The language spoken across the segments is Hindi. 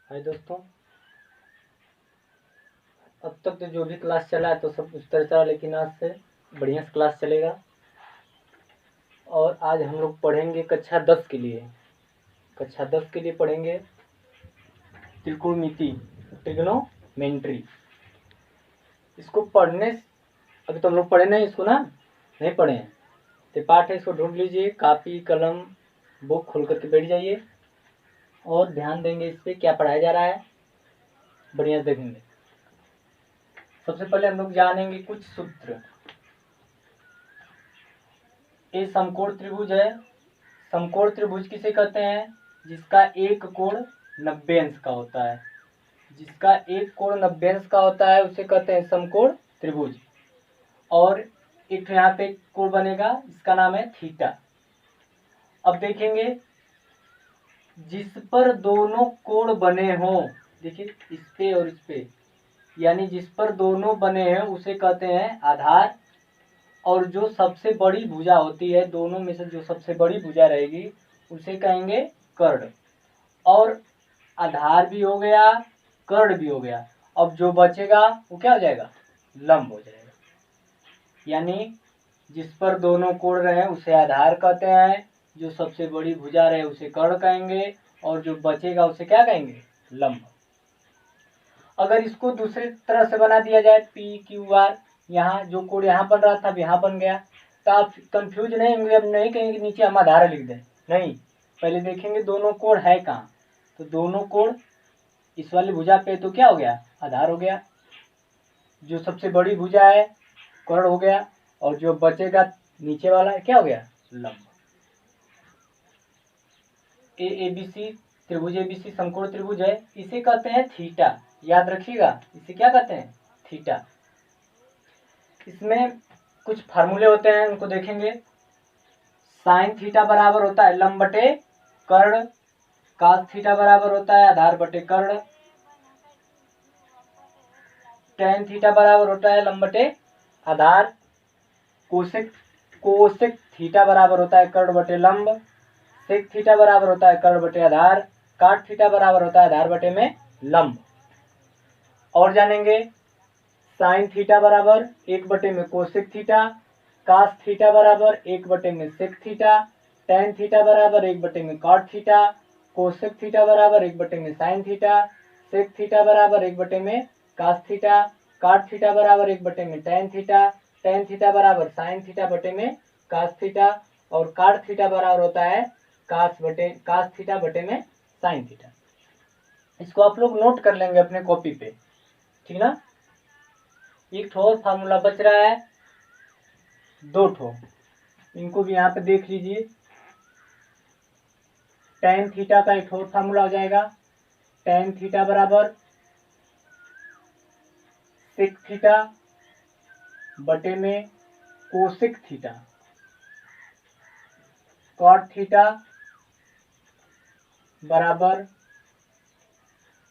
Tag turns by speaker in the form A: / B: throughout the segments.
A: हाय दोस्तों, अब तक तो जो भी क्लास चला है तो सब उस तरह चला, लेकिन आज से बढ़िया से क्लास चलेगा। और आज हम लोग पढ़ेंगे कक्षा 10 के लिए। कक्षा 10 के लिए पढ़ेंगे त्रिकोणमिति, ट्रिग्नोमेट्री। इसको पढ़ने अभी तो हम लोग पढ़े नहीं, इसको ना नहीं पढ़े हैं तो पाठ है, इसको ढूंढ लीजिए, कापी कलम बुक खोल करके बैठ जाइए और ध्यान देंगे इस पर क्या पढ़ाया जा रहा है, बढ़िया देखेंगे। सबसे पहले हम लोग जानेंगे कुछ सूत्र। ये समकोण त्रिभुज है। समकोण त्रिभुज किसे कहते हैं? जिसका एक कोण 90 अंश का होता है। जिसका एक कोण 90 अंश का होता है उसे कहते हैं समकोण त्रिभुज। और एक यहाँ पे कोण बनेगा, इसका नाम है थीटा। अब देखेंगे, जिस पर दोनों कोण बने हों, देखिए इस पे और इस पे, यानी जिस पर दोनों बने हैं उसे कहते हैं आधार। और जो सबसे बड़ी भुजा होती है, दोनों में से जो सबसे बड़ी भुजा रहेगी उसे कहेंगे कर्ण। और आधार भी हो गया, कर्ण भी हो गया। अब जो बचेगा वो क्या हो जाएगा? लंब हो जाएगा। यानी जिस पर दोनों कोण रहे उसे आधार कहते हैं, जो सबसे बड़ी भुजा रहे उसे कर्ण कहेंगे, और जो बचेगा उसे क्या कहेंगे? लंब। अगर इसको दूसरी तरह से बना दिया जाए, पी क्यू आर, यहाँ जो कोड यहाँ बन रहा था अब यहाँ बन गया, तो आप कंफ्यूज नहीं होंगे। अब नहीं कहेंगे नीचे हम आधार लिख दें, नहीं, पहले देखेंगे दोनों कोड है कहाँ। तो दोनों कोड इस वाली भुजा पे तो क्या हो गया? आधार हो गया। जो सबसे बड़ी भुजा है कर्ण हो गया, और जो बचेगा नीचे वाला क्या हो गया? लंब। ए बी सी त्रिभुज, ए बी सी समकोण त्रिभुज है, इसे कहते हैं थीटा। याद रखिएगा, इसे क्या कहते हैं? थीटा। इसमें कुछ फार्मूले होते हैं, उनको देखेंगे। साइन थीटा बराबर होता है लंब बटे कर्ण। कास थीटा बराबर होता है आधार बटे कर्ण। टेन थीटा बराबर होता है लंब बटे आधार। कोसेक कोसेक थीटा बराबर होता है कर्ण बटे लंब। सेक थीटा बराबर होता है कर्ण बटे आधार। काट थीटा बराबर होता है आधार बटे में लंब। और जानेंगे, साइन थीटा बराबर 1 में कोसेक थीटा। कास थीटा बराबर 1 में सेक थीटा। टेन थीटा बराबर 1 में कॉट थीटा। कोसेक थीटा बराबर 1 में साइन थीटा। सेक थीटा बराबर 1 में कास थीटा। काट थीटा बराबर 1 में टेन थीटा। टेन थीटा बराबर साइन थीटा बटे में कास थीटा। और काट थीटा बराबर होता है कास थीटा बटे में साइन थीटा। इसको आप लोग नोट कर लेंगे अपने कॉपी पे, ठीक ना। एक ठो और फार्मूला बच रहा है, 2 ठो, इनको भी यहाँ पे देख लीजिए। टेन थीटा का एक और फार्मूला हो जाएगा, टेन थीटा बराबर सेक थीटा बटे में कोसेक थीटा। कॉट थीटा बराबर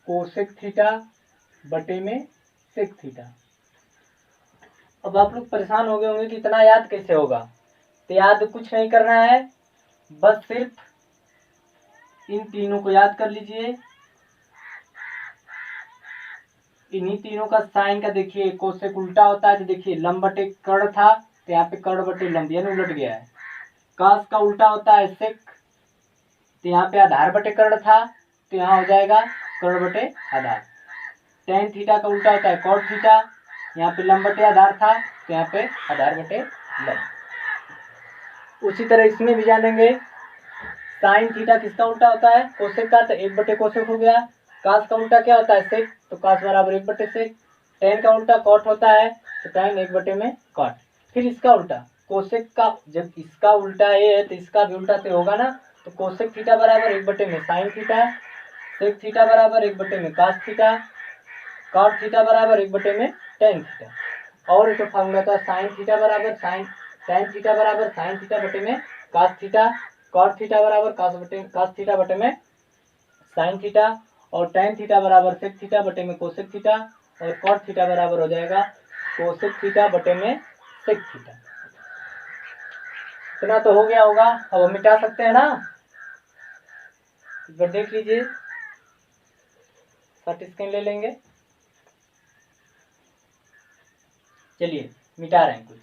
A: कोसेक थीटा बटे में सेक थीटा। अब आप लोग परेशान हो गए होंगे कि इतना याद कैसे होगा। तो याद कुछ नहीं करना है, बस सिर्फ इन तीनों को याद कर लीजिए। इन्हीं तीनों का साइन का देखिए, कोसेक उल्टा होता है तो देखिए लंब बटे कर्ण था तो यहाँ पे कर्ण बटे लंब, यानी उलट गया है। कास का उल्टा होता है सेक, तो यहाँ पे आधार बटे कर्ण था तो यहाँ हो जाएगा कर्ण बटे आधार। टेन थीटा का उल्टा होता है कॉट थीटा, यहाँ पे लंब बटे आधार था तो यहाँ पे आधार बटे लंब। उसी तरह इसमें भी जानेंगे, साइन थीटा किसका उल्टा होता है? कोसेक का, तो 1 कोसेक हो गया। कास का उल्टा क्या होता है? सेक, तो कास बराबर 1/सेक। टेन का उल्टा कॉट होता है तो टेन 1 में कॉट। फिर इसका उल्टा कोसेक का, जब इसका उल्टा ये है तो इसका भी उल्टा तो होगा ना। तो कोसेक थीटा बराबर 1 में साइन थीटा। सेक थीटा बराबर 1 में कास थीटा। कॉट थीटा बराबर 1 में टेन थीटा। और एक फार्मूला था साइन थीटा बराबर टेन थीटा बराबर साइन थीटा बटे में कास थीटा। कॉट थीटा बराबर कास थीटा बटे में साइन थीटा। और टेन थीटा बराबर सेक थीटा बटे में कोसेक थीटा। और कॉट थीटा बराबर हो जाएगा कोसेक थीटा बटे में सेक थीटा। इतना तो हो गया होगा, अब हम मिटा सकते हैं ना। एक बार देख लीजिए, फट स्क्रीन ले लेंगे। चलिए मिटा रहे हैं कुछ।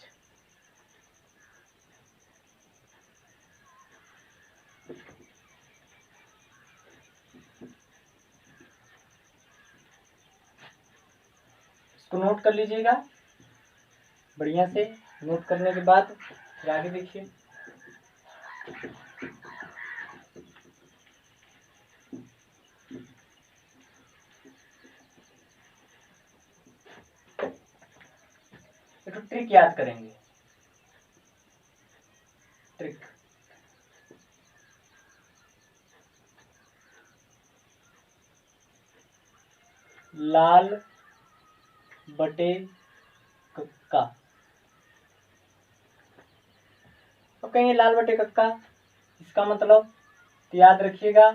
A: इसको नोट कर लीजिएगा बढ़िया से। नोट करने के बाद फिर आगे देखिए। एक ट्रिक याद करेंगे। ट्रिक लाल बटे कक्का। अब कहेंगे लाल बटे कक्का, इसका मतलब तो याद रखिएगा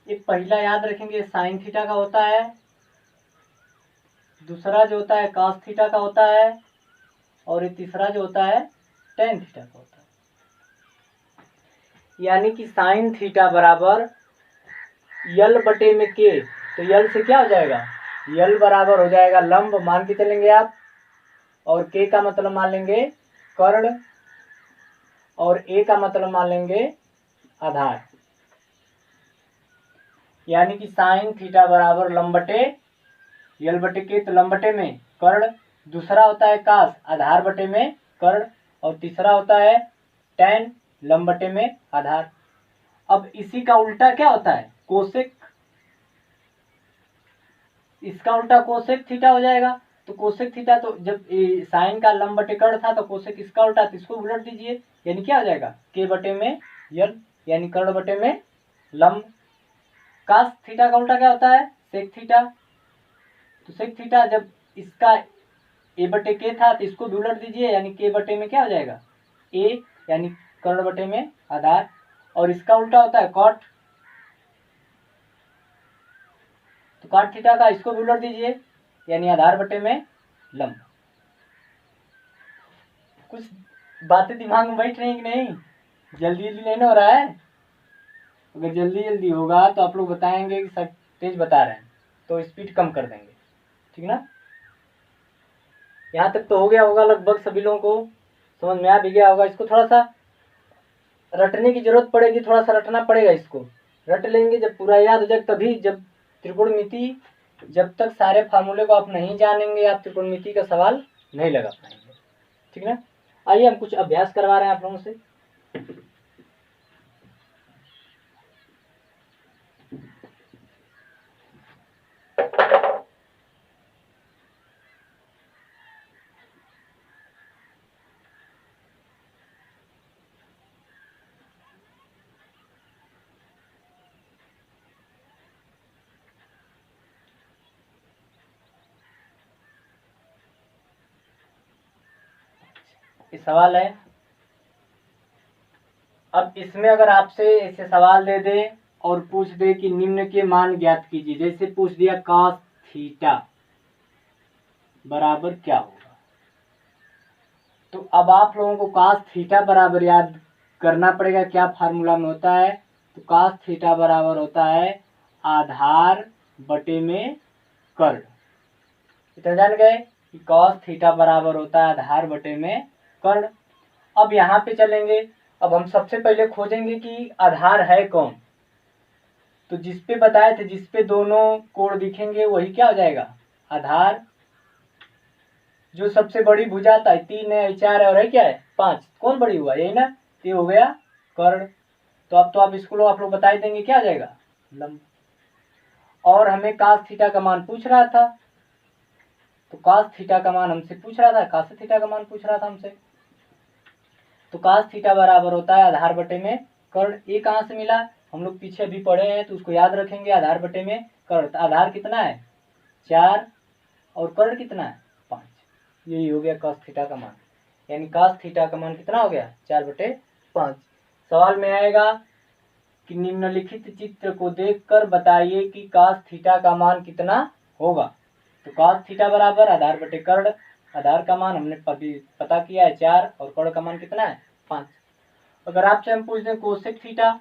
A: ये पहला याद रखेंगे साइन थीटा का होता है, दूसरा जो होता है कॉस थीटा का होता है, और ये तीसरा जो होता है टेन थीटा का होता है। यानी कि साइन थीटा बराबर यल बटे में के, तो यल से क्या हो जाएगा, यल बराबर हो जाएगा लंब मान के चलेंगे आप, और के का मतलब मान लेंगे कर्ण, और ए का मतलब मान लेंगे आधार। यानी कि साइन थीटा बराबर लंब बटे यल बटे के, तो लंब बटे में कर्ण, दूसरा होता है कास आधार बटे में कर्ण, और तीसरा होता है टैन लंब बटे में आधार। अब इसी का उल्टा क्या होता है कोसेक, इसका उल्टा कोसेक थीटा हो जाएगा। तो कोसेक थीटा, तो जब साइन का लंब बटे कर्ण था तो कोसेक इसका उल्टा, तो इसको उलट दीजिए, यानी क्या हो जाएगा के बटे में यल, यानी कर्ण बटे में लंब। कास थीटा का उल्टा क्या होता है सेक थीटा, तो सेक थीटा जब इसका ए बटे के था तो इसको भी उलट दीजिए, यानी के बटे में क्या हो जाएगा ए, यानी कर्ण बटे में आधार। और इसका उल्टा होता है कॉट, तो कॉट थीटा का इसको भी उलट दीजिए, यानी आधार बटे में लंब। कुछ बातें दिमाग में बैठ रही कि नहीं, जल्दी जल्दी नहीं हो रहा है? अगर जल्दी जल्दी होगा तो आप लोग बताएंगे कि सर तेज बता रहे हैं, तो स्पीड कम कर देंगे, ठीक ना। यहाँ तक तो हो गया होगा लगभग, सभी लोगों को समझ में आ भी गया होगा। इसको थोड़ा सा रटने की जरूरत पड़ेगी, थोड़ा सा रटना पड़ेगा। इसको रट लेंगे जब पूरा याद हो जाए तभी, जब त्रिकोणमिति, जब तक सारे फार्मूले को आप नहीं जानेंगे आप त्रिकोणमिति का सवाल नहीं लगा पाएंगे, ठीक ना। आइए हम कुछ अभ्यास करवा रहे हैं आप लोगों से। ये सवाल है। अब इसमें अगर आपसे ऐसे सवाल दे दे और पूछ दे कि निम्न के मान ज्ञात कीजिए, जैसे पूछ दिया cos थीटा बराबर क्या होगा, तो अब आप लोगों को cos थीटा बराबर याद करना पड़ेगा क्या फार्मूला में होता है। तो cos थीटा बराबर होता है आधार बटे में कर्ण। इतना जान गए कि cos थीटा बराबर होता है आधार बटे में कर्ण। अब यहाँ पे चलेंगे, अब हम सबसे पहले खोजेंगे कि आधार है कौन। तो जिसपे बताए थे, जिसपे दोनों कोण दिखेंगे वही क्या हो जाएगा आधार। जो सबसे बड़ी भुजा था 3 है 4 है और है क्या है 5, कौन बड़ी हुआ यही ना, ये हो गया कर्ण। तो अब तो आप इसको आप लोग बता ही देंगे क्या आ जाएगा लंब। और हमें cos थीटा का मान पूछ रहा था, तो cos थीटा का मान हमसे पूछ रहा था, cos थीटा का मान पूछ रहा था हमसे। तो cos थीटा बराबर होता है आधार बटे में कर्ण। ये कहाँ से मिला, हम लोग पीछे अभी पढ़े हैं तो उसको याद रखेंगे, आधार बटे में कर्ण। तो आधार कितना है 4 और कर्ण कितना है 5, यही हो गया cos थीटा का मान। यानी cos थीटा का मान कितना हो गया 4/5। सवाल में आएगा कि निम्नलिखित चित्र को देखकर बताइए कि cos थीटा का मान कितना होगा। तो cos थीटा बराबर आधार बटे कर्ण, आधार का मान हमने अभी पता किया है 4 और कोण का मान कितना है 5। अगर आपसे हम पूछ दें कोसेक थीटा,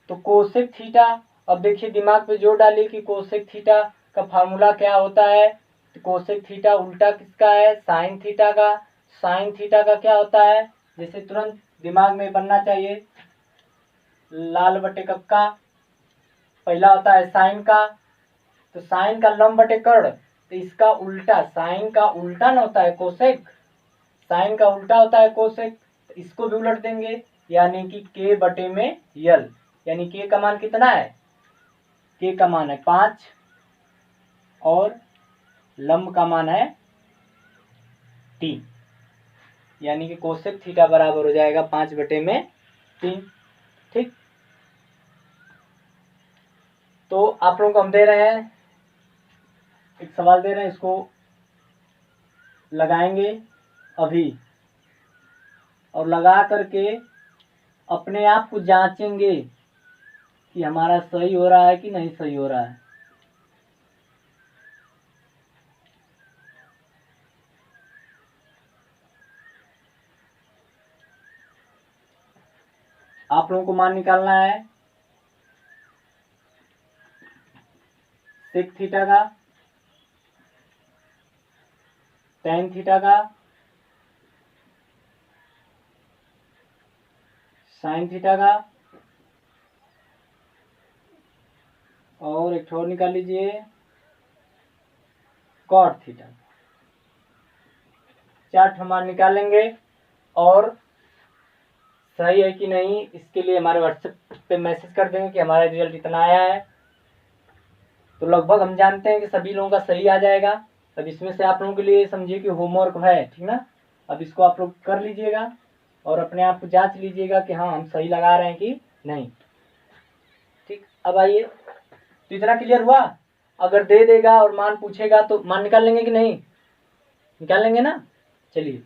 A: तो कोसेक थीटा, अब देखिए दिमाग पे जोर डालिए कि कोसेक थीटा का फार्मूला क्या होता है। तो कोसेक थीटा उल्टा किसका है, साइन थीटा का। साइन थीटा का क्या होता है, जैसे तुरंत दिमाग में बनना चाहिए, लाल बटे कक्का, पहला होता है साइन का, तो साइन का लंब बटे कर्ण, तो इसका उल्टा साइन का उल्टा ना होता है कोसेक, साइन का उल्टा होता है कोसेक, इसको भी उलट देंगे, यानी कि के बटे में यल, यानी के का मान कितना है, के का मान है 5 और लंब का मान है 3, यानी कि कोसेक थीटा बराबर हो जाएगा 5/3। ठीक, तो आप लोगों को हम दे रहे हैं एक सवाल दे रहे हैं, इसको लगाएंगे अभी और लगा करके अपने आप को जांचेंगे कि हमारा सही हो रहा है कि नहीं सही हो रहा है। आप लोगों को मान निकालना है सेक थीटा का, टेन थीटा का, साइन थीटा का, और एक और निकाल लीजिए कॉट थीटा। 4 मान निकालेंगे और सही है कि नहीं इसके लिए हमारे व्हाट्सएप पे मैसेज कर देंगे कि हमारा रिजल्ट इतना आया है। तो लगभग हम जानते हैं कि सभी लोगों का सही आ जाएगा। अब इसमें से आप लोगों के लिए समझिए कि होमवर्क है, ठीक ना। अब इसको आप लोग कर लीजिएगा और अपने आप को जांच लीजिएगा कि हाँ हम सही लगा रहे हैं कि नहीं। ठीक, अब आइए, तो इतना क्लियर हुआ। अगर दे देगा और मान पूछेगा तो मान निकाल लेंगे कि नहीं, निकाल लेंगे ना। चलिए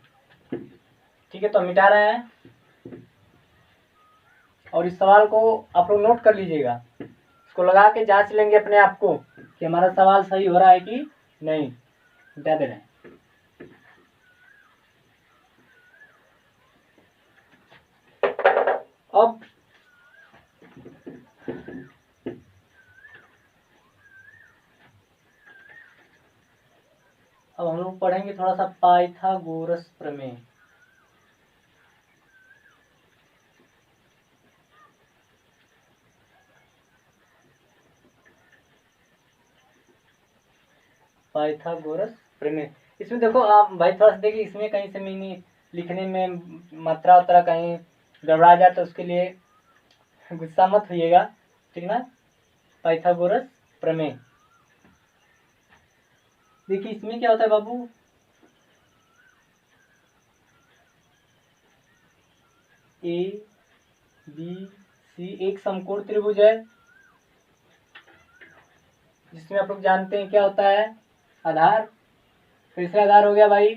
A: ठीक है, तो हम मिटा रहे हैं और इस सवाल को आप लोग नोट कर लीजिएगा, इसको लगा के जांच लेंगे अपने आप को कि हमारा सवाल सही हो रहा है कि नहीं। मिटा दे रहे हैं। अब हम लोग पढ़ेंगे थोड़ा सा पाइथागोरस प्रमेय। पाइथागोरस प्रमेय, इसमें देखो आप भाई थोड़ा सा देखिए, इसमें कहीं से मैंने लिखने में मात्रा उतरा कहीं गड़बड़ा जाए तो उसके लिए गुस्सा मत होइएगा, ठीक ना। पाइथागोरस प्रमेय, देखिए इसमें क्या होता है बाबू, ए बी सी एक समकोण त्रिभुज है, जिसमें आप लोग जानते हैं क्या होता है, आधार। फिर से आधार हो गया भाई,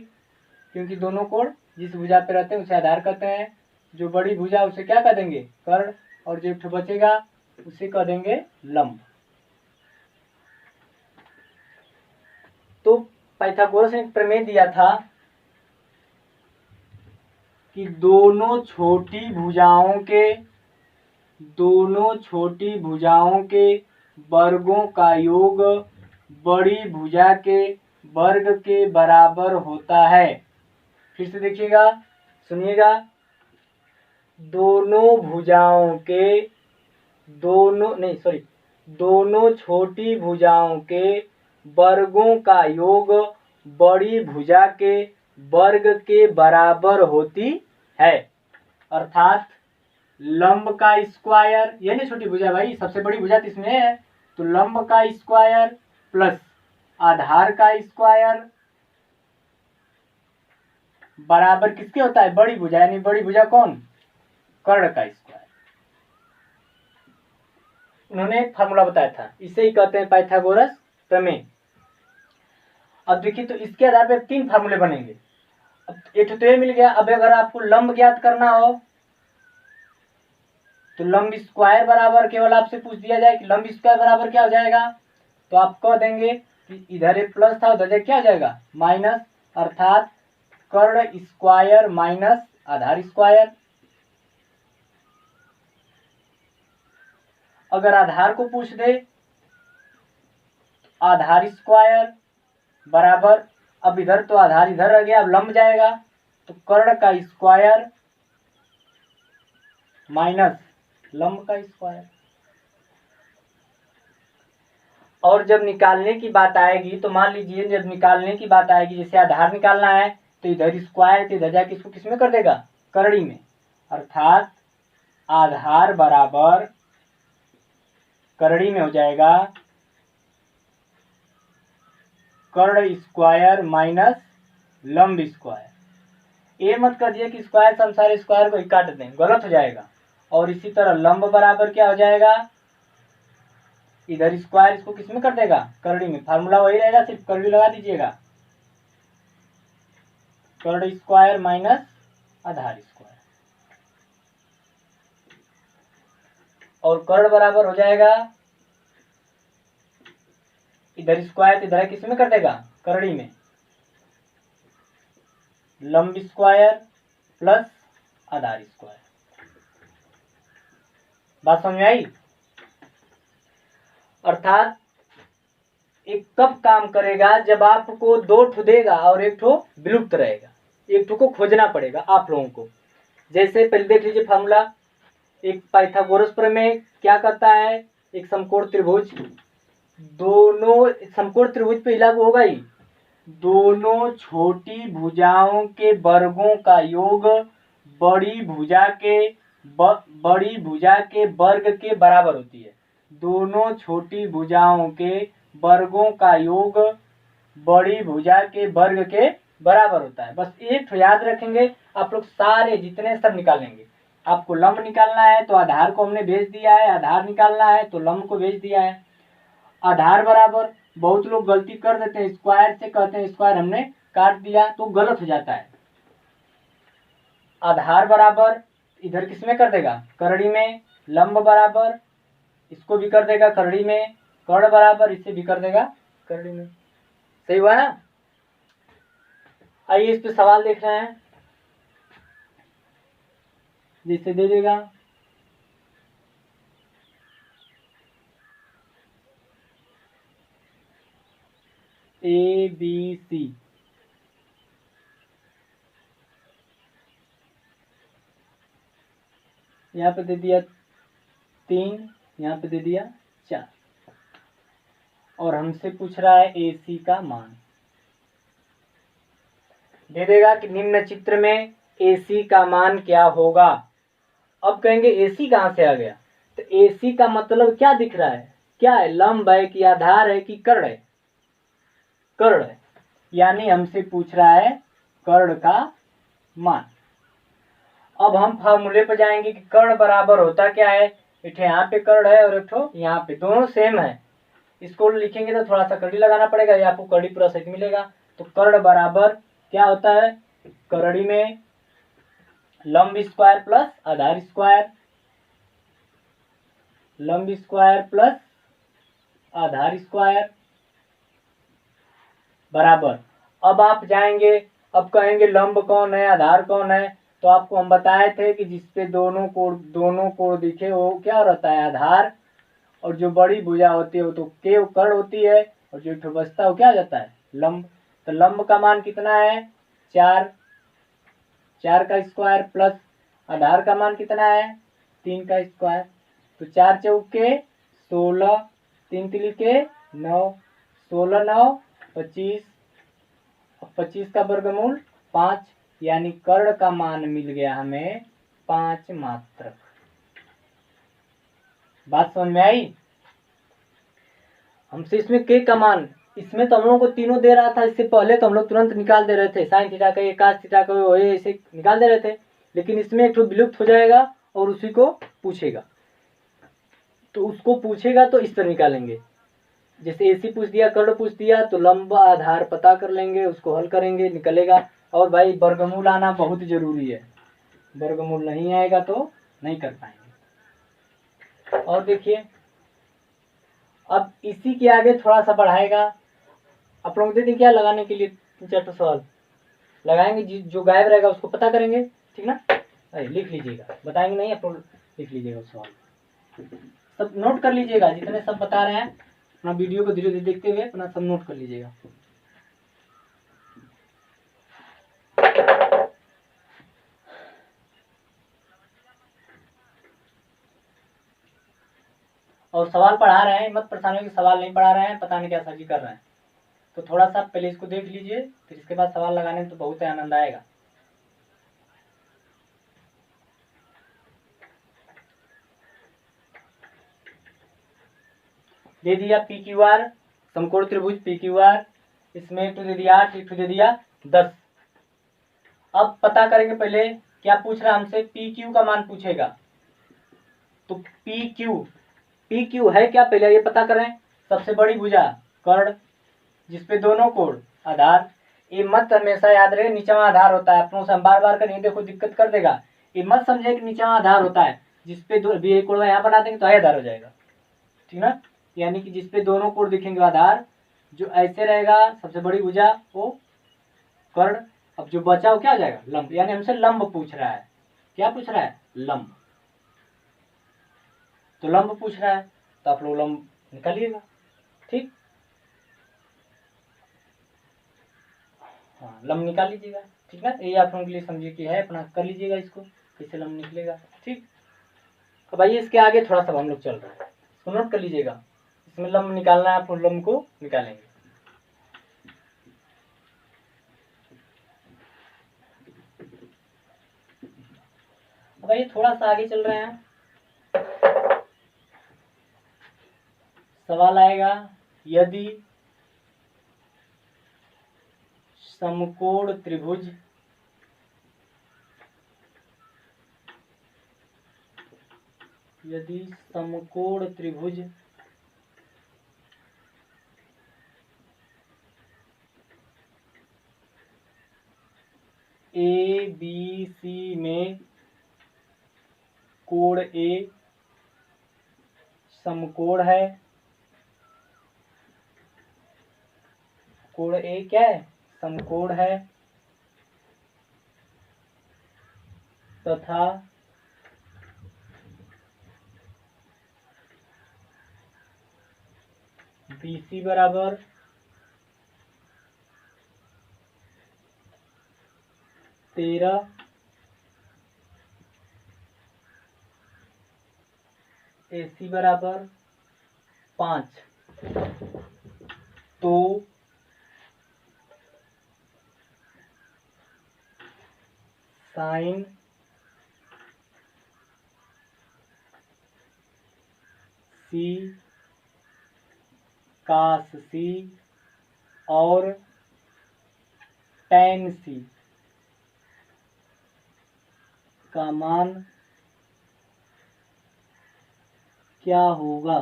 A: क्योंकि दोनों कोण जिस भुजा पे रहते हैं उसे आधार कहते हैं। जो बड़ी भुजा उसे क्या कह देंगे, कर्ण, और जो एक बचेगा उसे कह देंगे लंब। तो पाइथागोरस ने प्रमेय दिया था कि दोनों छोटी भुजाओं के वर्गों का योग बड़ी भुजा के वर्ग के बराबर होता है। फिर से देखिएगा, सुनिएगा, दोनों छोटी भुजाओं के वर्गों का योग बड़ी भुजा के वर्ग के बराबर होती है। अर्थात लंब का स्क्वायर, यानी छोटी भुजा भाई, सबसे बड़ी भुजा तो इसमें है, तो लंब का स्क्वायर प्लस आधार का स्क्वायर बराबर किसके होता है, बड़ी भुजा, यानी बड़ी भुजा कौन, कर्ण का स्क्वायर। उन्होंने एक फार्मूला बताया था, इसे ही कहते हैं पाइथागोरस प्रमेय। अब देखिए, तो इसके आधार पर 3 फार्मूले बनेंगे। अब एक तो ये मिल गया। अब अगर आपको लंब ज्ञात करना हो तो लंब स्क्वायर बराबर, केवल आपसे पूछ दिया जाए कि लंब स्क्वायर बराबर क्या हो जाएगा, तो आप कह देंगे कि इधर एक प्लस था, उधर क्या हो जाएगा माइनस, अर्थात कर्ण स्क्वायर माइनस आधार स्क्वायर। अगर आधार को पूछ दे, आधार स्क्वायर बराबर, अब इधर तो आधार इधर रह गया, अब लंब जाएगा, तो कर्ण का स्क्वायर माइनस लंब का स्क्वायर। और जब निकालने की बात आएगी तो मान लीजिए जब निकालने की बात आएगी, जैसे आधार निकालना है तो इधर स्क्वायर, तो इधर जाके इसको किसमें कर देगा, करड़ी में, अर्थात आधार बराबर करड़ी में हो जाएगा कर्ण स्क्वायर माइनस लंब स्क्वायर। ये मत कर दिए कि स्क्वायर से हम सारे स्क्वायर को ही काट दें, गलत हो जाएगा। और इसी तरह लंब बराबर क्या हो जाएगा, इधर स्क्वायर इसको किसमें कर देगा, करड़ी में, फार्मूला वही रहेगा, सिर्फ करड़ी लगा दीजिएगा, कर्ण स्क्वायर माइनस आधार स्क्वायर। और कर्ण बराबर हो जाएगा, इधर स्क्वायर इधर किसमें कर देगा, करड़ी में, लंब स्क्वायर प्लस आधार स्क्वायर। बात समझ में आई। अर्थात एक कब काम करेगा, जब आपको दो ठो देगा और एक ठो विलुप्त रहेगा, एक ठो को खोजना पड़ेगा आप लोगों को। जैसे पहले देख लीजिए फार्मूला, एक पाइथागोरस प्रमेय क्या कहता है, एक समकोण त्रिभुज, दोनों समकोण त्रिभुज पे लागू होगा ही, दोनों छोटी भुजाओं के वर्गों का योग बड़ी भुजा के वर्ग के बराबर होती है। दोनों छोटी भुजाओं के वर्गों का योग बड़ी भुजा के वर्ग के बराबर होता है। बस एक तो याद रखेंगे, आप लोग सारे जितने सब निकालेंगे। आपको लंब निकालना है तो आधार को हमने भेज दिया है, आधार निकालना है तो लंब को भेज दिया है। आधार बराबर, बहुत लोग गलती कर देते हैं, स्क्वायर से कहते हैं स्क्वायर हमने काट दिया तो गलत हो जाता है। आधार बराबर इधर किसमें कर देगा, करड़ी में, लंब बराबर इसको भी कर देगा करड़ी में, कर्ण बराबर इसे भी कर देगा करड़ी में। सही हुआ ना। आइए इस पे सवाल देख रहे हैं, जिसे दे देगा ए बी सी, यहाँ पे दे दिया 3, यहाँ पे दे दिया 4, और हमसे पूछ रहा है ए सी का मान। दे देगा कि निम्न चित्र में ए सी का मान क्या होगा। अब कहेंगे ए सी कहाँ से आ गया, तो ए सी का मतलब क्या दिख रहा है, क्या है, लंब है कि आधार है कि कर्ण है, कर्ण है, यानी हमसे पूछ रहा है कर्ण का मान। अब हम फार्मूले पर जाएंगे कि कर्ण बराबर होता क्या है, एक यहाँ पे कर्ण है और एक ठो यहाँ पे, दोनों सेम है। इसको लिखेंगे तो थोड़ा सा कड़ी लगाना पड़ेगा, या आपको कड़ी पूरा सेट मिलेगा। तो कर्ण बराबर क्या होता है, करड़ी में लंब स्क्वायर प्लस आधार स्क्वायर, लंब स्क्वायर प्लस आधार स्क्वायर बराबर। अब आप जाएंगे, अब कहेंगे लंब कौन है आधार कौन है, तो आपको हम बताए थे कि जिसपे दोनों कोण दिखे वो क्या रहता है, आधार, और जो बड़ी भुजा होती है वो तो के कर्ण होती है, और जो ठो बचता है वो क्या हो जाता है, लंब। तो लंब का मान कितना है, 4, 4 का स्क्वायर प्लस आधार का मान कितना है, 3 का स्क्वायर। तो 4 चौके 16, 3 तिलिके 9, 16 9 25, 25 का वर्गमूल 5, यानी कर्ण का मान मिल गया हमें 5 मात्रक। बात समझ में आई। हमसे इसमें के का मान, इसमें तो हम लोगों को तीनों दे रहा था, इससे पहले तो हम लोग तुरंत निकाल दे रहे थे, साइन थीटा का कास थीटा का ऐसे निकाल दे रहे थे, लेकिन इसमें एक तो विलुप्त हो जाएगा और उसी को पूछेगा, तो उसको पूछेगा तो इस तरह निकालेंगे। जैसे एसी पूछ दिया, कर्ण पूछ दिया, तो लंब आधार पता कर लेंगे, उसको हल करेंगे, निकलेगा। और भाई वर्गमूल आना बहुत जरूरी है, वर्गमूल नहीं आएगा तो नहीं कर पाएंगे। और देखिए अब इसी के आगे थोड़ा सा बढ़ाएगा, आप लोग दे दें क्या लगाने के लिए 3-4 सवाल लगाएंगे, जो गायब रहेगा उसको पता करेंगे, ठीक ना। अरे लिख लीजिएगा, बताएंगे नहीं, आप लोग लिख लीजिएगा सवाल, सब नोट कर लीजिएगा, जितने सब बता रहे हैं अपना वीडियो को धीरे धीरे देखते हुए अपना सब नोट कर लीजिएगा। और सवाल पढ़ा रहे हैं, मत परेशान होइए कि सवाल नहीं पढ़ा रहे हैं, पता नहीं क्या सर्जी कर रहे हैं, तो थोड़ा सा पहले इसको देख लीजिए, फिर इसके बाद सवाल लगाने में तो बहुत आनंद आएगा। दे दिया पी क्यू आर, समकोण त्रिभुज पी क्यू आर, इसमें एक दे दिया 8, एक दे दिया 10। अब पता करेंगे पहले क्या पूछ रहा है हमसे, पी क्यू का मान पूछेगा, तो पी क्यू है क्या, पहले ये पता करें। सबसे बड़ी भुजा कर्ण जिसपे दोनों कोण आधार, ये मत हमेशा याद रहे नीचा आधार होता है, अपनों से हम बार बार करेंगे देखो दिक्कत कर देगा, ये मत समझे कि नीचा आधार होता है, जिसपे दो भी एक कोण यहाँ बना देंगे तो आधार हो जाएगा, ठीक ना। यानी कि जिसपे दोनों कोण दिखेंगे आधार, जो ऐसे रहेगा सबसे बड़ी भुजा वो कर्ण। अब जो बचा वो क्या हो जाएगा, लंब, यानी हमसे लंब पूछ रहा है, क्या पूछ रहा है, लंब, तो लंब पूछ रहा है तो आप लोग लंब निकालिएगा, ठीक। हाँ लंब निकाल लीजिएगा, ठीक ना। ये आप लोगों के लिए समझिए कि है, अपना कर लीजिएगा इसको कैसे लंब निकलेगा, ठीक। अब आइए इसके आगे थोड़ा सा हम लोग चल रहे हैं, इसको नोट कर लीजिएगा, इसमें लंब निकालना है, आप लंब को निकालेंगे। अब आइए थोड़ा सा आगे चल रहे हैं, सवाल आएगा यदि समकोण त्रिभुज ए बी सी में कोण ए समकोण है, कोण ए क्या है, समकोण है, तथा BC बराबर 13, AC बराबर 5, तो साइन सी कास सी और टैन सी का मान क्या होगा।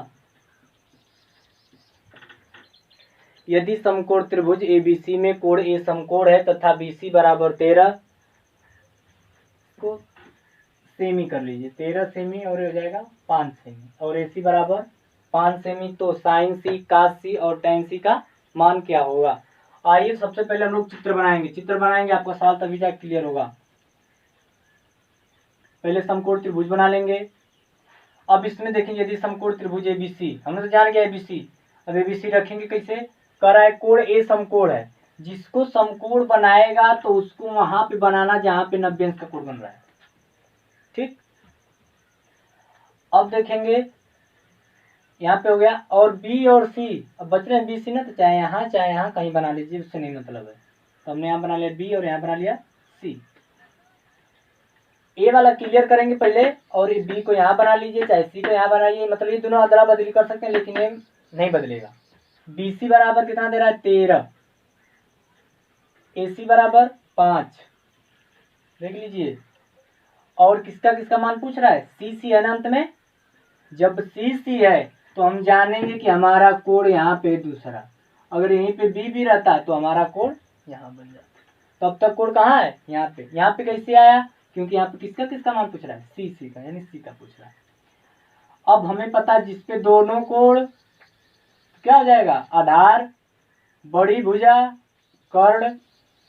A: यदि समकोण त्रिभुज एबीसी में कोण ए समकोण है तथा बीसी बराबर 13, को सेमी कर लीजिए, 13 सेमी और हो जाएगा 5 सेमी, और एसी बराबर 5 सेमी, तो साइन सी कास सी और टैन सी का मान क्या होगा। आइए सबसे पहले हम लोग चित्र बनाएंगे, आपका सवाल तभी जाकर क्लियर होगा। पहले समकोण त्रिभुज बना लेंगे। अब इसमें देखिए यदि समकोण त्रिभुज एबीसी, हमने तो जान गया एबीसी, अब एबीसी रखेंगे कैसे, कर रहा है कोण ए समकोण है, जिसको समकोण बनाएगा तो उसको वहां पे बनाना जहां पे 90 अंश का कोण बन रहा है, ठीक। अब देखेंगे यहाँ पे हो गया, और बी और सी, अब बच रहे हैं बी सी ना, तो चाहे यहाँ कहीं बना लीजिए, उससे नहीं मतलब है, तो हमने यहाँ बना लिया बी और यहाँ बना लिया सी। ए वाला क्लियर करेंगे पहले, और बी को यहाँ बना लीजिए, चाहे सी को यहाँ बनाइए, मतलब ये दोनों अदला बदली कर सकते हैं, लेकिन ये नहीं बदलेगा। BC बराबर कितना दे रहा है, 13, AC बराबर 5, देख लीजिए। और किसका किसका मान पूछ रहा है, CC है ना अंत में, जब CC है तो हम जानेंगे कि हमारा कोण यहाँ पे दूसरा, अगर यहीं पे B भी रहता है तो हमारा कोण यहाँ बन जाता, तब तक कोण कहाँ है, यहाँ पे कैसे आया, क्योंकि यहाँ पे किसका किसका मान पूछ रहा है, CC का, यानी C का पूछ रहा है। अब हमें पता है जिसपे दोनों कोण क्या हो जाएगा, आधार बड़ी भुजा, कर्ण।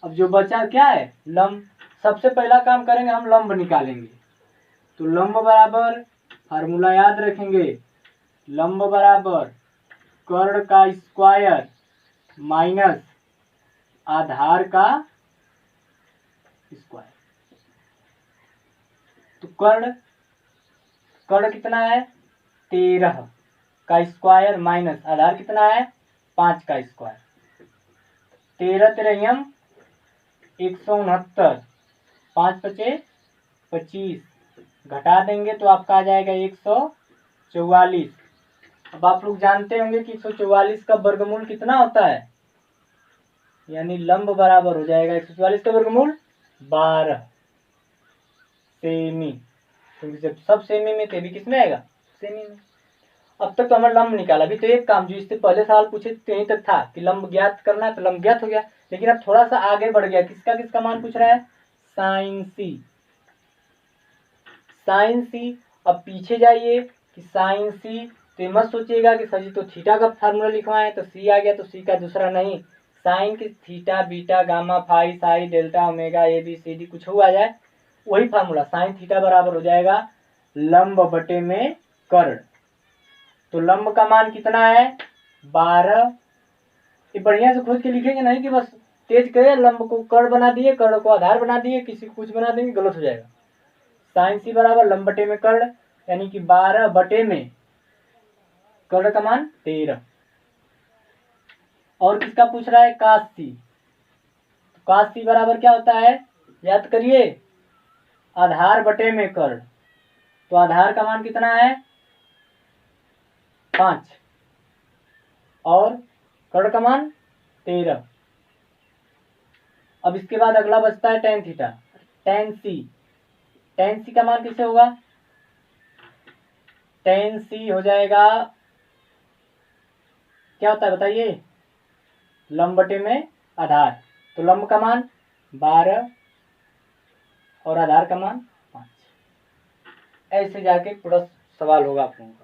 A: अब जो बचा क्या है, लंब। सबसे पहला काम करेंगे हम लंब निकालेंगे। तो लंब बराबर, फार्मूला याद रखेंगे, लंब बराबर कर्ण का स्क्वायर माइनस आधार का स्क्वायर। तो कर्ण कर्ण कितना है 13 का स्क्वायर माइनस आधार कितना है 5 का स्क्वायर। 13 तिरयम 169, 5 पचे 25, घटा देंगे तो आपका आ जाएगा 144। अब आप लोग जानते होंगे कि 144 का वर्गमूल कितना होता है, यानी लंब बराबर हो जाएगा 144 का वर्गमूल 12 सेमी, क्योंकि जब सब सेमी में थे भी किसमें आएगा सेमी में। अब तक तो हमारा लंब निकाला। अभी तो एक काम जो इससे पहले सवाल पूछे यहीं तक था कि लंब ज्ञात करना है, तो लंब ज्ञात हो गया। लेकिन अब थोड़ा सा आगे बढ़ गया, किसका किसका मान पूछ रहा है, साइन सी। साइन सी, अब पीछे जाइए कि साइन सी, तो मत सोचिएगा कि सर जी तो थीटा का फार्मूला लिखवाए तो सी आ गया, तो सी का दूसरा नहीं, साइन की theta beta gamma phi psi delta omega A B C D कुछ हुआ जाए वही फार्मूला, साइन थीटा बराबर हो जाएगा लंब बटे में कर्ण। तो लंब का मान कितना है 12। ये बढ़िया से खोज के लिखेंगे, नहीं कि बस तेज करे लंब को कर्ण बना दिए, कर्ण को आधार बना दिए, किसी को कुछ बना देंगे, गलत हो जाएगा। साइन सी बराबर लंब बटे में कर्ण, यानी कि 12 बटे में कर्ण का मान 13। और किसका पूछ रहा है काश सी। काश सी बराबर क्या होता है, याद करिए, आधार बटे में कर्ण। तो आधार का मान कितना है 5 और कर्ण का मान 13। अब इसके बाद अगला बचता है टेन थीटा। टेन सी का मान किससे होगा, टेन सी हो जाएगा, क्या होता है बताइए, लंब बटे में आधार। तो लंब का मान 12 और आधार का मान 5। ऐसे जाके पूरा सवाल होगा आप लोगों का।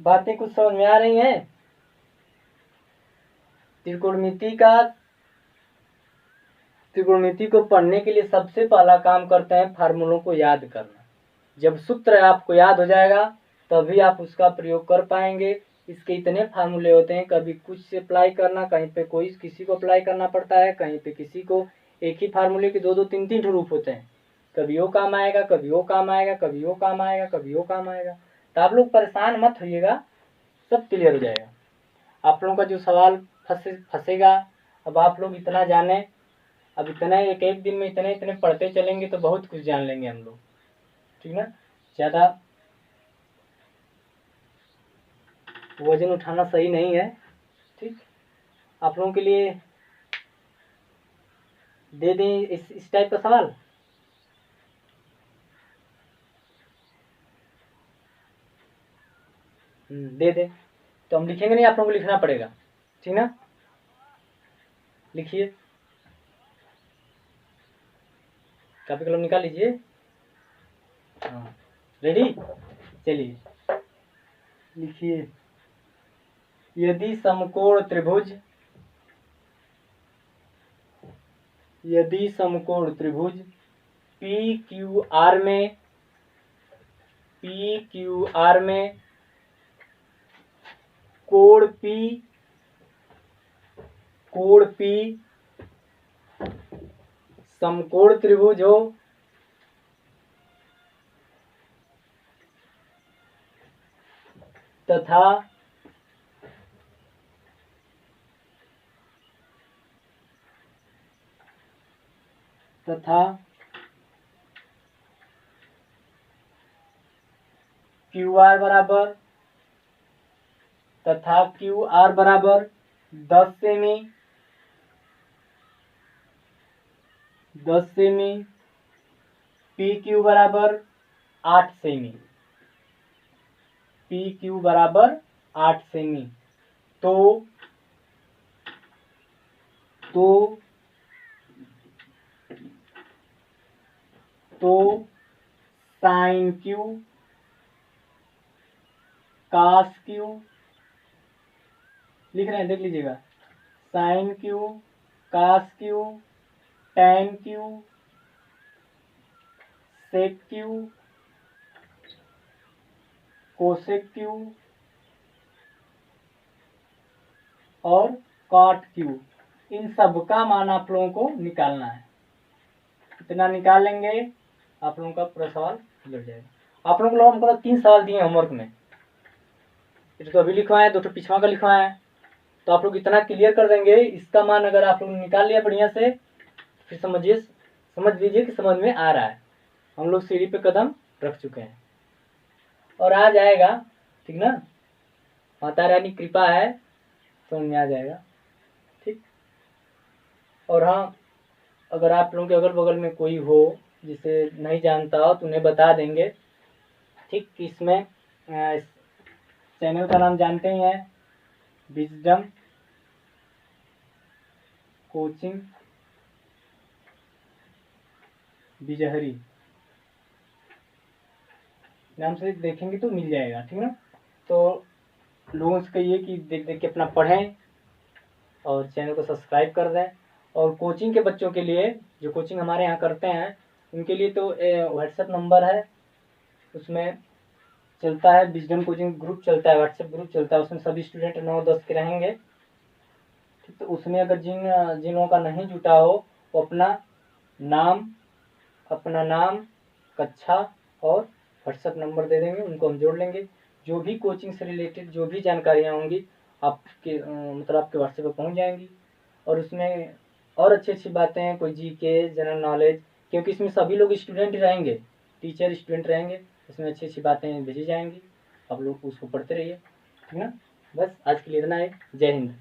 A: बातें कुछ समझ में आ रही हैं। त्रिकोणमिति को पढ़ने के लिए सबसे पहला काम करते हैं फार्मूलों को याद करना। जब सूत्र आपको याद हो जाएगा तभी आप उसका प्रयोग कर पाएंगे। इसके इतने फार्मूले होते हैं, कभी कुछ से अप्लाई करना, कहीं पे कोई किसी को अप्लाई करना पड़ता है, कहीं पे किसी को। एक ही फार्मूले के दो दो तीन तीन रूप होते हैं, कभी वो काम आएगा, कभी वो काम आएगा, कभी वो काम आएगा, कभी वो काम आएगा। तो आप लोग परेशान मत होइएगा, सब क्लियर हो जाएगा। आप लोगों का जो सवाल फंसेगा, अब आप लोग इतना जाने, अब इतना एक एक दिन में इतने इतने पढ़ते चलेंगे तो बहुत कुछ जान लेंगे हम लोग, ठीक ना। ज़्यादा वजन उठाना सही नहीं है, ठीक। आप लोगों के लिए दे दें इस टाइप का सवाल। दे दें तो हम लिखेंगे नहीं, आप लोगों को लिखना पड़ेगा, ठीक ना। लिखिए, कॉपी कलम निकाल लीजिए। हाँ, रेडी, चलिए लिखिए। यदि समकोण त्रिभुज पी क्यू आर में कोण P समकोण त्रिभुज हो तथा क्यू आर बराबर 10 सेमी, पी क्यू बराबर 8 सेमी, तो साइन क्यू कास क्यू लिख रहे हैं, देख लीजिएगा। साइन क्यू, कास क्यू, टैन क्यू, सेक क्यू, कोसेक क्यू और कॉट क्यू, इन सब का मान आप लोगों को निकालना है। इतना निकाल लेंगे आप लोगों का पूरा सवाल लग जाएगा। आप लोगों को हमको 3 सवाल दिए होमवर्क में, एक तो अभी लिखवाए, 2 पिछवा का लिखवाए, तो आप लोग इतना क्लियर कर देंगे। इसका मान अगर आप लोग निकाल लिया बढ़िया से, फिर समझ लीजिए कि समझ में आ रहा है। हम लोग सीढ़ी पे कदम रख चुके हैं और आ जाएगा, ठीक ना। माता रानी कृपा है, समझ में आ जाएगा, ठीक। और हाँ, अगर आप लोगों के अगल बगल में कोई हो जिसे नहीं जानता हो तो उन्हें बता देंगे, ठीक। इसमें चैनल का नाम जानते ही हैं, विजडम कोचिंग बिजहरी नाम से देखेंगे तो मिल जाएगा, ठीक ना। तो लोगों से कहिए कि देख देख के अपना पढ़ें और चैनल को सब्सक्राइब कर दें। और कोचिंग के बच्चों के लिए, जो कोचिंग हमारे यहाँ करते हैं, उनके लिए तो व्हाट्सएप नंबर है, उसमें चलता है, विजडम कोचिंग ग्रुप चलता है, व्हाट्सएप ग्रुप चलता है, उसमें सभी स्टूडेंट 9-10 के रहेंगे, ठीक। तो उसमें अगर जिन लोगों का नहीं जुटा हो, वो अपना नाम, कक्षा और व्हाट्सएप नंबर दे देंगे, उनको हम जोड़ लेंगे। जो भी कोचिंग से रिलेटेड जो भी जानकारियाँ होंगी आपके मतलब आपके व्हाट्सएप पर पहुँच जाएंगी। और उसमें और अच्छी बातें हैं, कोई जीके, जनरल नॉलेज, क्योंकि इसमें सभी लोग स्टूडेंट रहेंगे, टीचर स्टूडेंट रहेंगे, इसमें अच्छी बातें भेजी जाएंगी, आप लोग उसको पढ़ते रहिए, ठीक ना। बस आज के लिए इतना है। जय हिंद।